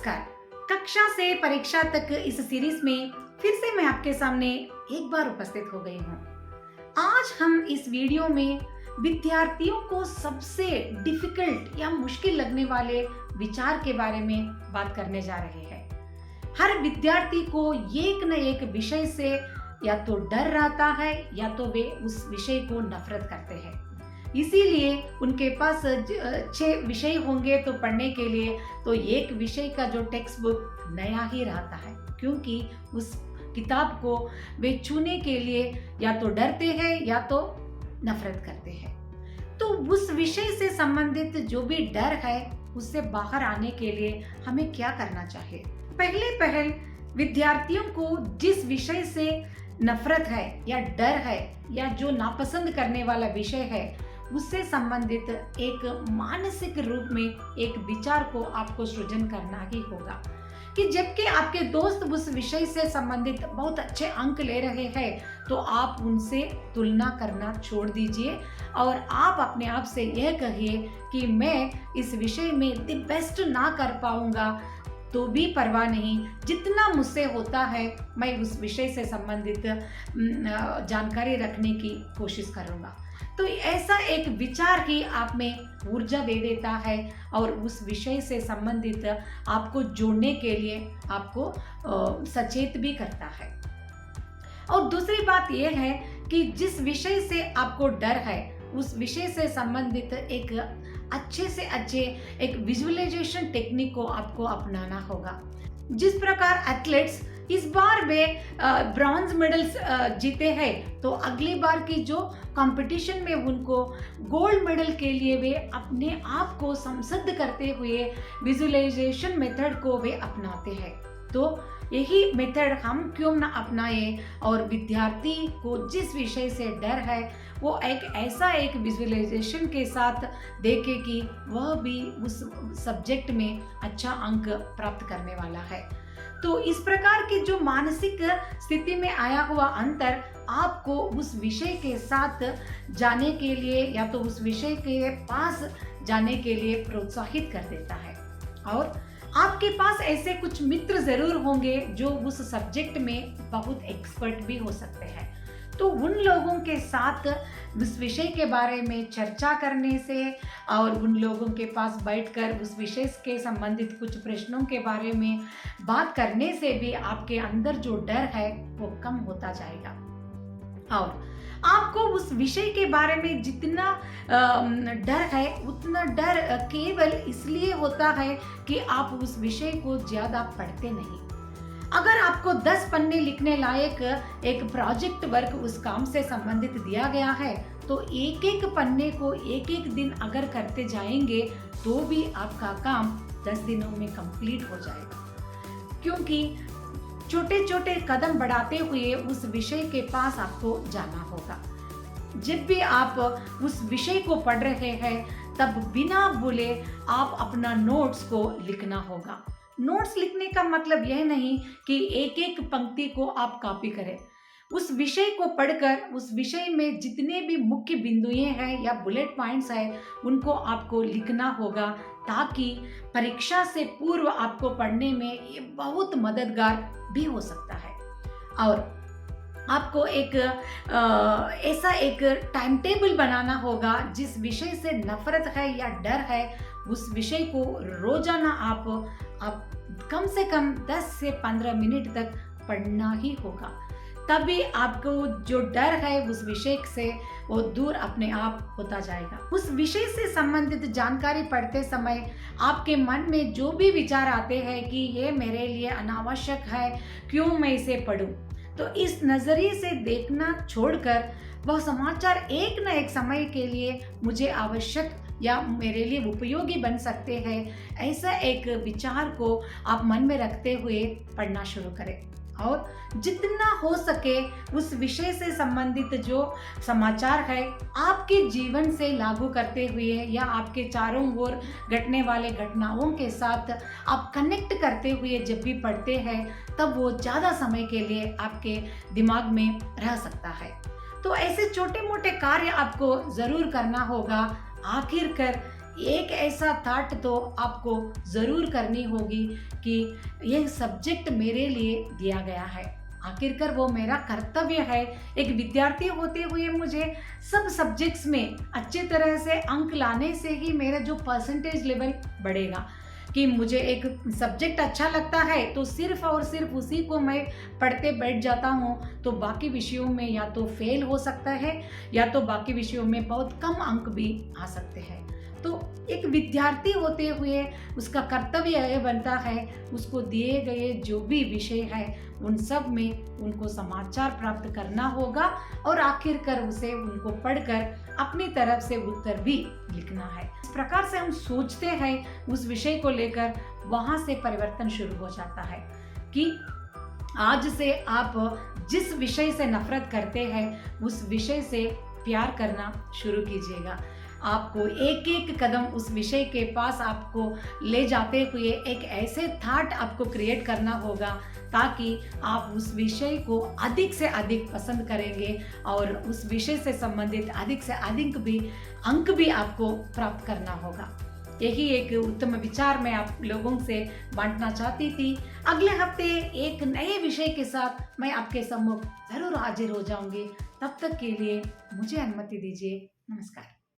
नमस्कार। कक्षा से परीक्षा तक इस सीरीज में फिर से मैं आपके सामने एक बार उपस्थित हो गई हूँ। आज हम इस वीडियो में विद्यार्थियों को सबसे डिफिकल्ट या मुश्किल लगने वाले विचार के बारे में बात करने जा रहे हैं। हर विद्यार्थी को एक न एक विषय से या तो डर रहता है या तो वे उस विषय को नफरत करते हैं। इसीलिए उनके पास 6 विषय होंगे तो पढ़ने के लिए, तो एक विषय का जो टेक्स्ट बुक नया ही रहता है, क्योंकि उस किताब को वे छूने के लिए या तो डरते हैं या तो नफरत करते हैं। तो उस विषय से संबंधित जो भी डर है उससे बाहर आने के लिए हमें क्या करना चाहिए? पहले विद्यार्थियों को जिस विषय से नफरत है या डर है या जो नापसंद करने वाला विषय है उससे संबंधित एक मानसिक रूप में एक विचार को आपको सृजन करना ही होगा कि जबकि आपके दोस्त उस विषय से संबंधित बहुत अच्छे अंक ले रहे हैं तो आप उनसे तुलना करना छोड़ दीजिए और आप अपने आप से यह कहिए कि मैं इस विषय में द बेस्ट ना कर पाऊंगा तो भी परवाह नहीं, जितना मुझसे होता है मैं उस विषय से संबंधित जानकारी रखने की कोशिश करूंगा। तो ऐसा एक विचार ही आप में ऊर्जा दे देता है और उस विषय से संबंधित आपको जोड़ने के लिए आपको सचेत भी करता है। और दूसरी बात यह है कि जिस विषय से आपको डर है उस विषय से संबंधित एक अच्छे से अच्छे एक विजुअलाइजेशन टेक्निक को आपको अपनाना होगा। जिस प्रकार एथलीट्स इस बार वे ब्रॉन्ज मेडल्स जीते हैं तो अगली बार की जो कंपटीशन में उनको गोल्ड मेडल के लिए वे अपने आप को संसिद्ध करते हुए विजुअलाइजेशन मेथड को वे अपनाते हैं। तो यही मेथड हम क्यों न अपनाएं और विद्यार्थी को जिस विषय से डर है वो एक विजुअलाइजेशन के साथ देखे कि वह भी उस सब्जेक्ट में अच्छा अंक प्राप्त करने वाला है। तो इस प्रकार की जो मानसिक स्थिति में आया हुआ अंतर आपको उस विषय के साथ जाने के लिए या तो उस विषय के पास जाने के लिए प्रोत्साहित कर देता है। और आपके पास ऐसे कुछ मित्र जरूर होंगे जो उस सब्जेक्ट में बहुत एक्सपर्ट भी हो सकते हैं। तो उन लोगों के साथ उस विषय के बारे में चर्चा करने से और उन लोगों के पास बैठकर उस विषय के संबंधित कुछ प्रश्नों के बारे में बात करने से भी आपके अंदर जो डर है वो कम होता जाएगा। और आपको उस विषय के बारे में जितना डर है उतना डर केवल इसलिए होता है कि आप उस विषय को ज्यादा पढ़ते नहीं। अगर आपको 10 पन्ने लिखने लायक एक प्रोजेक्ट वर्क उस काम से संबंधित दिया गया है तो एक एक पन्ने को एक एक दिन अगर करते जाएंगे तो भी आपका काम 10 दिनों में कंप्लीट हो जाएगा, क्योंकि छोटे छोटे कदम बढ़ाते हुए उस विषय के पास आपको जाना होगा। जब भी आप उस विषय को पढ़ रहे हैं तब बिना भूले आप अपना नोट्स को लिखना होगा। नोट्स लिखने का मतलब यह नहीं कि एक एक पंक्ति को आप कॉपी करें। उस विषय को पढ़कर उस विषय में जितने भी मुख्य बिंदुएं हैं या बुलेट पॉइंट्स हैं उनको आपको लिखना होगा, ताकि परीक्षा से पूर्व आपको पढ़ने में ये बहुत मददगार भी हो सकता है। और आपको एक ऐसा एक टाइम टेबल बनाना होगा। जिस विषय से नफरत है या डर है उस विषय को रोजाना आप कम से कम 10 से 15 मिनट तक पढ़ना ही होगा, तभी आपको जो डर है उस विषय से वो दूर अपने आप होता जाएगा। उस विषय से संबंधित जानकारी पढ़ते समय आपके मन में जो भी विचार आते हैं कि ये मेरे लिए अनावश्यक है, क्यों मैं इसे पढूं, तो इस नजरिए से देखना छोड़कर वह समाचार एक न एक समय के लिए मुझे आवश्यक या मेरे लिए उपयोगी बन सकते हैं, ऐसा एक विचार को आप मन में रखते हुए पढ़ना शुरू करें। और जितना हो सके उस विषय से संबंधित जो समाचार है आपके जीवन से लागू करते हुए या आपके चारों ओर घटने वाले घटनाओं के साथ आप कनेक्ट करते हुए जब भी पढ़ते हैं तब वो ज़्यादा समय के लिए आपके दिमाग में रह सकता है। तो ऐसे छोटे मोटे कार्य आपको ज़रूर करना होगा। आखिरकार एक ऐसा थॉट तो आपको ज़रूर करनी होगी कि यह सब्जेक्ट मेरे लिए दिया गया है, आखिरकार वो मेरा कर्तव्य है। एक विद्यार्थी होते हुए मुझे सब सब्जेक्ट्स में अच्छे तरह से अंक लाने से ही मेरा जो परसेंटेज लेवल बढ़ेगा। कि मुझे एक सब्जेक्ट अच्छा लगता है तो सिर्फ और सिर्फ उसी को मैं पढ़ते बैठ जाता हूँ तो बाकी विषयों में या तो फेल हो सकता है या तो बाकी विषयों में बहुत कम अंक भी आ सकते हैं। तो एक विद्यार्थी होते हुए उसका कर्तव्य यह बनता है उसको दिए गए जो भी विषय है उन सब में उनको समाचार प्राप्त करना होगा और आखिरकार उसे उनको पढ़कर अपनी तरफ से उत्तर भी लिखना है। इस प्रकार से हम सोचते हैं उस विषय को लेकर, वहां से परिवर्तन शुरू हो जाता है कि आज से आप जिस विषय से नफरत करते हैं उस विषय से प्यार करना शुरू कीजिएगा। आपको एक एक कदम उस विषय के पास आपको ले जाते हुए एक ऐसे थॉट आपको क्रिएट करना होगा ताकि आप उस विषय को अधिक से अधिक पसंद करेंगे और उस विषय से संबंधित अधिक से अधिक भी अंक भी आपको प्राप्त करना होगा। यही एक उत्तम विचार मैं आप लोगों से बांटना चाहती थी। अगले हफ्ते एक नए विषय के साथ मैं आपके सम्मुख जरूर हाजिर हो जाऊंगी। तब तक के लिए मुझे अनुमति दीजिए। नमस्कार।